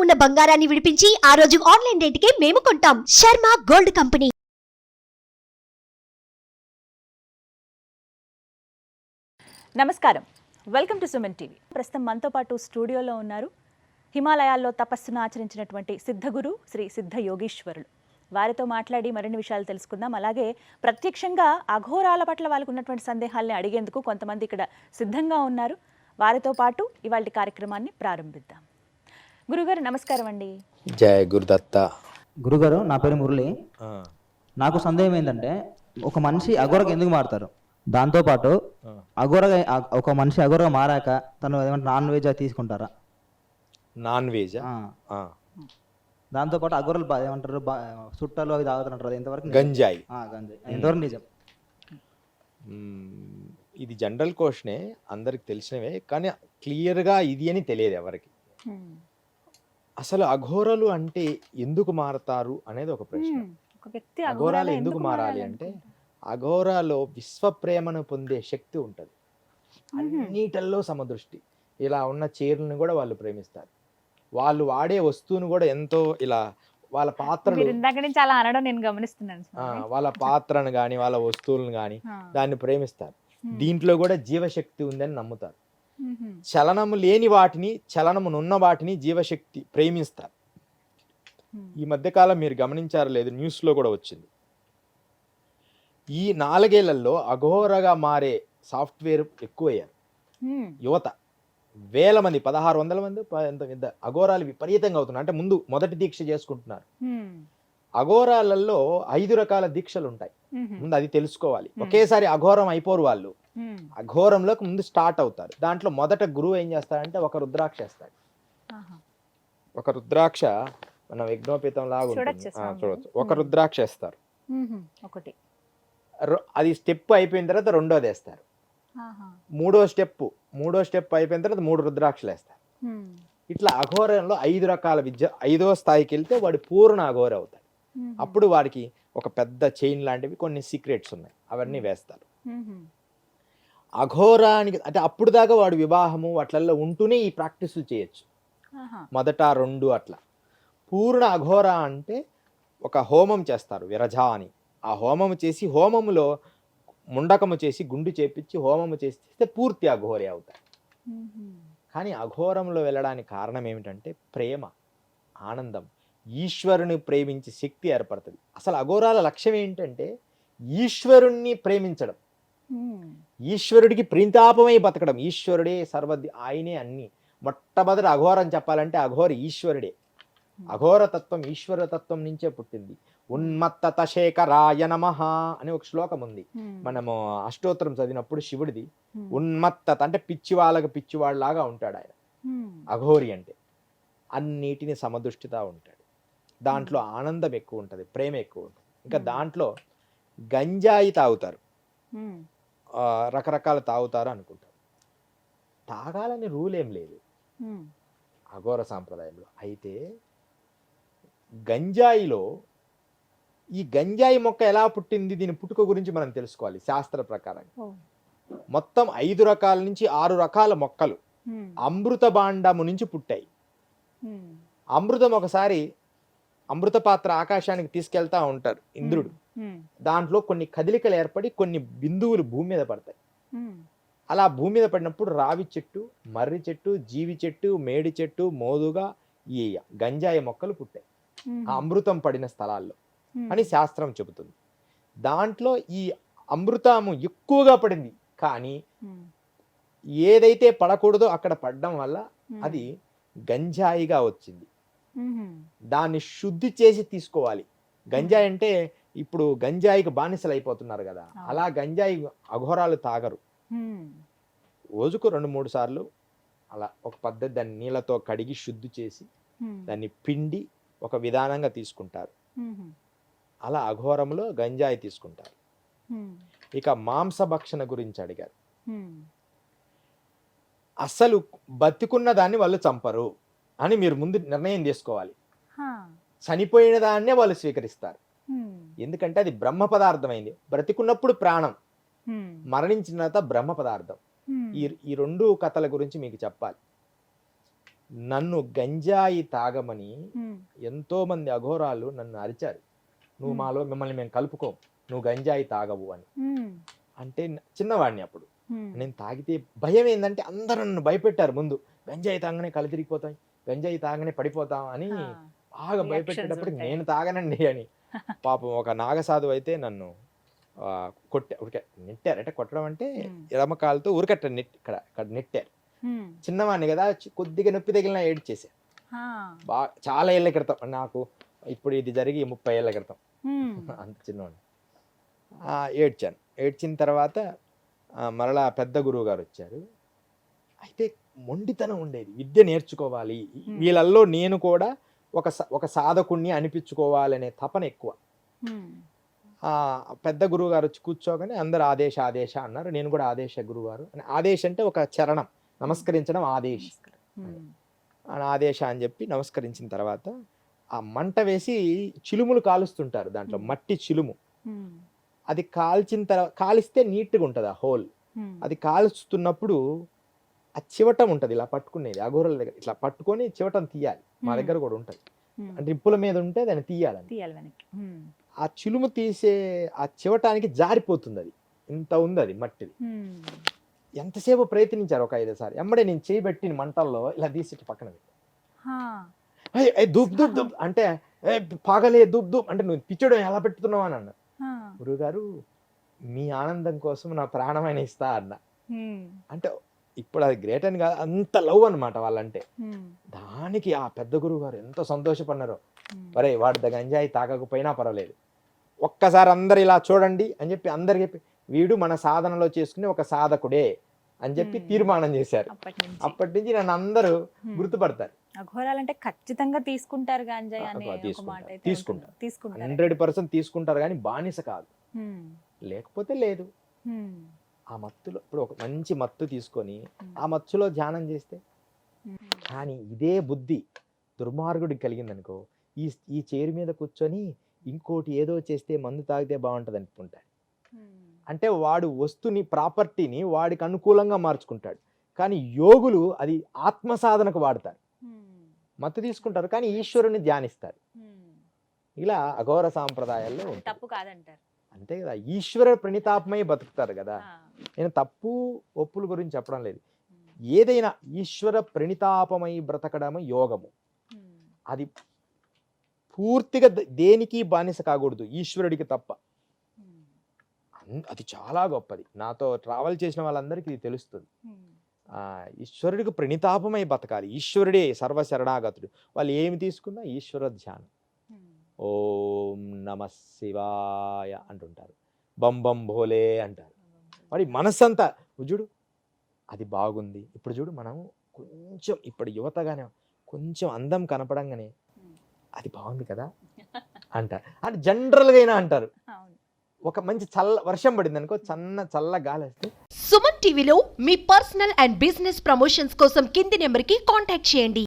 ఉన్న బంగారాన్ని విడిపించి ఆ రోజు ఆన్లైన్ రేటుకే మేము కొంటాం. Sharma gold company. నమస్కారం, వెల్కమ్ టు సుమన్ టీవీ. ప్రస్తుతం మనతో పాటు స్టూడియోలో ఉన్నారు హిమాలయాల్లో తపస్సును ఆచరించినటువంటి సిద్ధగురు శ్రీ సిద్ధ యోగీశ్వరులు. వారితో మాట్లాడి మరిన్ని విషయాలు తెలుసుకుందాం. అలాగే ప్రత్యక్షంగా అఘోరాల పట్ల వాళ్ళకు ఉన్నటువంటి సందేహాల్ని అడిగేందుకు కొంతమంది ఇక్కడ సిద్ధంగా ఉన్నారు. వారితో పాటు ఇవాళ కార్యక్రమాన్ని ప్రారంభిద్దాం. గురుగారు నమస్కారం అండి. జయ గురుదత్త. గురుగారు, నా పేరు మురళి. నాకు సందేహం ఏంటంటే, ఒక మనిషి అఘోరగా ఎందుకు మారుతారు? దాంతోపాటు అఘోరగా ఒక మనిషి అఘోరగా మారాక తను ఏమంటే నాన్ వెజ్ తీసుకుంటారా? Non veg. దాంతోపాటు అఘోరలు ఏమంటారు, చుట్టాలు అవి తాగుతుంటారు, అది ఎంతవరకు? గంజాయి. గంజాయి ఎంతవరకు నిజం? ఇది జనరల్ క్వశ్చనే, అందరికి తెలిసినవే, కానీ క్లియర్గా ఇది అని తెలియదు ఎవరికి. అసలు అఘోరలు అంటే ఎందుకు మారతారు అనేది ఒక ప్రశ్న. అఘోరాలు ఎందుకు మారాలి అంటే, అఘోరాలో విశ్వప్రేమను పొందే శక్తి ఉంటుంది. అన్నిటల్లో సమదృష్టి. ఇలా ఉన్న చీరలను కూడా వాళ్ళు ప్రేమిస్తారు. వాళ్ళు వాడే వస్తువును కూడా ఎంతో ఇలా వాళ్ళ పాత్రలు, వాళ్ళ పాత్రను కానీ వాళ్ళ వస్తువులను కానీ దాన్ని ప్రేమిస్తారు. దీంట్లో కూడా జీవశక్తి ఉందని నమ్ముతారు. చలనము లేని వాటిని, చలనమునున్న వాటిని జీవశక్తి ప్రేమిస్తారు. ఈ మధ్యకాలం మీరు గమనించారో లేదు, న్యూస్లో కూడా వచ్చింది. ఈ 4 ఏళ్లలో అఘోరగా మారే సాఫ్ట్వేర్ ఎక్కువయ్యారు. యువత వేల మంది, 1600 మంది అఘోరాలు విపరీతంగా అవుతున్నారు. అంటే ముందు మొదటి దీక్ష చేసుకుంటున్నారు. అఘోరాలలో 5 రకాల దీక్షలు ఉంటాయి. ముందు అది తెలుసుకోవాలి. ఒకేసారి అఘోరం అయిపోరు వాళ్ళు. అఘోరంలోకి ముందు స్టార్ట్ అవుతారు. దాంట్లో మొదట గురువు ఏం చేస్తాడంటే ఒక రుద్రాక్ష వేస్తాడు. ఒక రుద్రాక్ష మనం యజ్ఞోపేతం లాగా చూడవచ్చు. ఒక రుద్రాక్ష వేస్తారు. అది స్టెప్ అయిపోయిన తర్వాత రెండోది వేస్తారు. మూడో స్టెప్ అయిపోయిన తర్వాత 3 రుద్రాక్షలు వేస్తారు. ఇట్లా అఘోరంలో 5 రకాల విద్య. 5వ స్థాయికి వెళ్తే వాడు పూర్ణ అఘోర అవుతాడు. అప్పుడు వాడికి ఒక పెద్ద చైన్ లాంటివి కొన్ని సీక్రెట్స్ ఉన్నాయి, అవన్నీ వేస్తారు. అఘోరానికి అంటే అప్పుడు దాకా వాడు వివాహము అట్లలో ఉంటూనే ఈ ప్రాక్టీసులు చేయొచ్చు. మొదట 2 అట్లా. పూర్ణ అఘోర అంటే ఒక హోమం చేస్తారు, విరజ అని. ఆ హోమము చేసి, హోమములో ముండకము చేసి, గుండు చేపించి హోమము చేస్తే పూర్తి అఘోరే అవుతారు. కానీ అఘోరంలో వెళ్ళడానికి కారణం ఏమిటంటే ప్రేమ, ఆనందం, ఈశ్వరుని ప్రేమించే శక్తి ఏర్పడుతుంది. అసలు అఘోరాల లక్ష్యం ఏంటంటే ఈశ్వరుణ్ణి ప్రేమించడం, ఈశ్వరుడికి ప్రీతాపమై బతకడం. ఈశ్వరుడే సర్వది, ఆయనే అన్ని. మొట్టమొదటి అఘోరం చెప్పాలంటే అఘోర ఈశ్వరుడే. అఘోర తత్వం ఈశ్వర తత్వం నుంచే పుట్టింది. ఉన్మత్తత శేఖరాయ నమః అని ఒక శ్లోకం ఉంది. మనము అష్టోత్తరం చదివినప్పుడు శివుడిది. ఉన్మత్తత అంటే పిచ్చివాళ్ళకి పిచ్చివాళ్ళలాగా ఉంటాడు ఆయన. అఘోరి అంటే అన్నిటిని సమదృష్టిగా ఉంటాడు. దాంట్లో ఆనందం ఎక్కువ ఉంటుంది, ప్రేమ ఎక్కువ ఉంటుంది. ఇంకా దాంట్లో గంజాయి తాగుతారు, రకరకాల తాగుతారు అనుకుంటారు. తాగాలని రూల్ ఏం లేదు అఘోర సాంప్రదాయంలో. అయితే గంజాయిలో ఈ గంజాయి మొక్క ఎలా పుట్టింది, దీని పుట్టుక గురించి మనం తెలుసుకోవాలి. శాస్త్ర ప్రకారం మొత్తం 5 రకాల నుంచి 6 రకాల మొక్కలు అమృత భాండము నుంచి పుట్టాయి. అమృతం ఒకసారి అమృత పాత్ర ఆకాశానికి తీసుకెళ్తా ఉంటారు ఇంద్రుడు. దాంట్లో కొన్ని కదలికలు ఏర్పడి కొన్ని బిందువులు భూమి మీద పడతాయి. అలా భూమి మీద పడినప్పుడు రావి చెట్టు, మర్రి చెట్టు, జీవి చెట్టు, మేడి చెట్టు, మోదుగా ఈ గంజాయి మొక్కలు పుట్టాయి ఆ అమృతం పడిన స్థలాల్లో అని శాస్త్రం చెబుతుంది. దాంట్లో ఈ అమృతము ఎక్కువగా పడింది, కానీ ఏదైతే పడకూడదో అక్కడ పడడం వల్ల అది గంజాయిగా వచ్చింది. దాన్ని శుద్ధి చేసి తీసుకోవాలి. గంజాయి అంటే ఇప్పుడు గంజాయికి బానిసలు అయిపోతున్నారు కదా, అలా గంజాయి అఘోరాలు తాగరు. రోజుకు 2-3 సార్లు అలా ఒక పద్ధతి, దాన్ని నీళ్ళతో కడిగి శుద్ధి చేసి దాన్ని పిండి ఒక విధానంగా తీసుకుంటారు. అలా అఘోరంలో గంజాయి తీసుకుంటారు. ఇక మాంసభక్షణ గురించి అడిగారు. అసలు బతికున్న దాన్ని వాళ్ళు చంపరు అని మీరు ముందు నిర్ణయం తీసుకోవాలి. చనిపోయిన దాన్నే వాళ్ళు స్వీకరిస్తారు. ఎందుకంటే అది బ్రహ్మ పదార్థమైంది. బ్రతికున్నప్పుడు ప్రాణం, మరణించిన తర్వాత బ్రహ్మ పదార్థం. ఈ 2 కథల గురించి మీకు చెప్పాలి. నన్ను గంజాయి తాగమని ఎంతో మంది అఘోరాలు నన్ను అరిచారు. నువ్వు మాలో మిమ్మల్ని మేము కలుపుకోం, నువ్వు గంజాయి తాగవు అని. అంటే చిన్నవాడిని అప్పుడు. నేను తాగితే భయం ఏంటంటే అందరూ నన్ను భయపెట్టారు ముందు. గంజాయి తాగనే కళ్ళు తిరిగిపోతాయి, గంజాయి తాగనే పడిపోతాం అని బాగా భయపెట్టేటప్పుడు నేను తాగనండి అని. పాపం ఒక నాగసాధు అయితే నన్ను నెట్టారు. అంటే కొట్టడం అంటే ఎడమకాలతో ఊరికట్ట ఇక్కడ నెట్టారు. చిన్నవాడిని కదా, కొద్దిగా నొప్పి తగిలినా ఏడ్చేసాను. బాగా చాలా ఏళ్ళ క్రితం, నాకు ఇప్పుడు ఇది జరిగి 30 ఏళ్ళ క్రితం, అంత చిన్నవాడిని. ఏడ్చాను. ఏడ్చిన తర్వాత మరలా పెద్ద గురువు గారు వచ్చారు. అయితే మొండితనం ఉండేది, విద్య నేర్చుకోవాలి, వీళ్ళల్లో నేను కూడా ఒక సాధకుణ్ణి అనిపించుకోవాలనే తపన ఎక్కువ. పెద్ద గురువు గారు వచ్చి కూర్చోగానే అందరు ఆదేశ ఆదేశ అన్నారు. నేను కూడా ఆదేశ గురువారు అని. ఆదేశ అంటే ఒక చరణం, నమస్కరించడం ఆదేశ. ఆదేశ అని చెప్పి నమస్కరించిన తర్వాత ఆ మంట వేసి చిలుములు కాలుస్తుంటారు, దాంట్లో మట్టి చిలుము. అది కాల్చిన తర్వాత కాలిస్తే నీట్గా ఉంటుంది ఆ హోల్. అది కాల్చుతున్నప్పుడు ఆ చివటం ఉంటుంది, ఇలా పట్టుకునేది అఘోరల దగ్గర, ఇట్లా పట్టుకొని చివటం తీయాలి. మా దగ్గర కూడా ఉంటుంది, అంటే ఇప్పుల మీద ఉంటే దాన్ని తీయాలని. ఆ చిలుము తీసే ఆ చివటానికి జారిపోతుంది, అది ఇంత ఉంది అది మట్టిది. ఎంతసేపు ప్రయత్నించారు, ఒక 5 సార్లు. ఎమ్మడే నేను చేయబెట్టిన మంటల్లో ఇలా తీసి పక్కన దూప్ దూప్ దూప్ అంటే పాగలే దూప్ దూప్ అంటే నువ్వు పిచ్చడం ఎలా పెట్టుతున్నావు అని అన్నారు. గురువుగారు మీ ఆనందం కోసం నా ప్రాణమైన ఇస్తా అన్న. అంటే ఇప్పుడు అది గ్రేట్ అని కాదు, అంత లవ్ అనమాట వాళ్ళంటే. దానికి ఆ పెద్ద గురువు గారు ఎంత సంతోషపడినారో. వరే వాడు గంజాయి తాగకపోయినా పర్వాలేదు, ఒక్కసారి అందరు ఇలా చూడండి అని చెప్పి అందరికి చెప్పి, వీడు మన సాధనలో చేసుకునే ఒక సాధకుడే అని చెప్పి తీర్మానం చేశారు. అప్పటి నుంచి నన్ను అందరూ గుర్తుపడతారు. అఘోరాలంటే ఖచ్చితంగా తీసుకుంటారు గాంజాయి అనే ఒక మాట అయితే తీసుకుంటారు, తీసుకుంటారు, 100% తీసుకుంటారు, కానీ బానిస కాదు. లేకపోతే లేదు. ఆ మత్తులో ఇప్పుడు ఒక మంచి మత్తు తీసుకొని ఆ మత్తులో ధ్యానం చేస్తే. కానీ ఇదే బుద్ధి దుర్మార్గుడికి కలిగిందనుకో, ఈ చైర్ మీద కూర్చొని ఇంకోటి ఏదో చేస్తే మందు తాగితే బాగుంటుంది అనుకుంటాడు. అంటే వాడు వస్తుని, ప్రాపర్టీని వాడికి అనుకూలంగా మార్చుకుంటాడు. కానీ యోగులు అది ఆత్మ సాధనకు వాడతారు. మత్తు తీసుకుంటారు కానీ ఈశ్వరుని ధ్యానిస్తారు. ఇలా అఘోర సాంప్రదాయాల్లో తప్పు కాదంటారు. అంతే కదా, ఈశ్వర ప్రణితాపమై బతుకుతారు కదా. నేను తప్పు ఒప్పుల గురించి చెప్పడం లేదు. ఏదైనా ఈశ్వర ప్రణితాపమై బ్రతకడము యోగము. అది పూర్తిగా దేనికి బానిస కాకూడదు, ఈశ్వరుడికి తప్ప. అది చాలా గొప్పది. నాతో ట్రావెల్ చేసిన వాళ్ళందరికీ ఇది తెలుస్తుంది. ఈశ్వరుడికి ప్రణితాపమై బతకాలి, ఈశ్వరుడే సర్వశరణాగతుడు. వాళ్ళు ఏమి తీసుకున్నా ఈశ్వర ధ్యానం. ఓం నమ శివాయ అంటుంటారు, బం బం భోలే అంటారు. వాడి మనస్సంతా చూడు అది బాగుంది. ఇప్పుడు చూడు మనం కొంచెం ఇప్పుడు యువతగానే కొంచెం అందం కనపడంగానే అది బాగుంది కదా అంటారు. అంటే జనరల్గా అయినా అంటారు. ఒక మంచి వర్షం పడింది అనుకో, చల్ల గాలి వస్తే. సుమన్ టీవీలో మీ పర్సనల్ అండ్ బిజినెస్ ప్రమోషన్స్ కోసం కింది నెంబర్కి కాంటాక్ట్ చేయండి.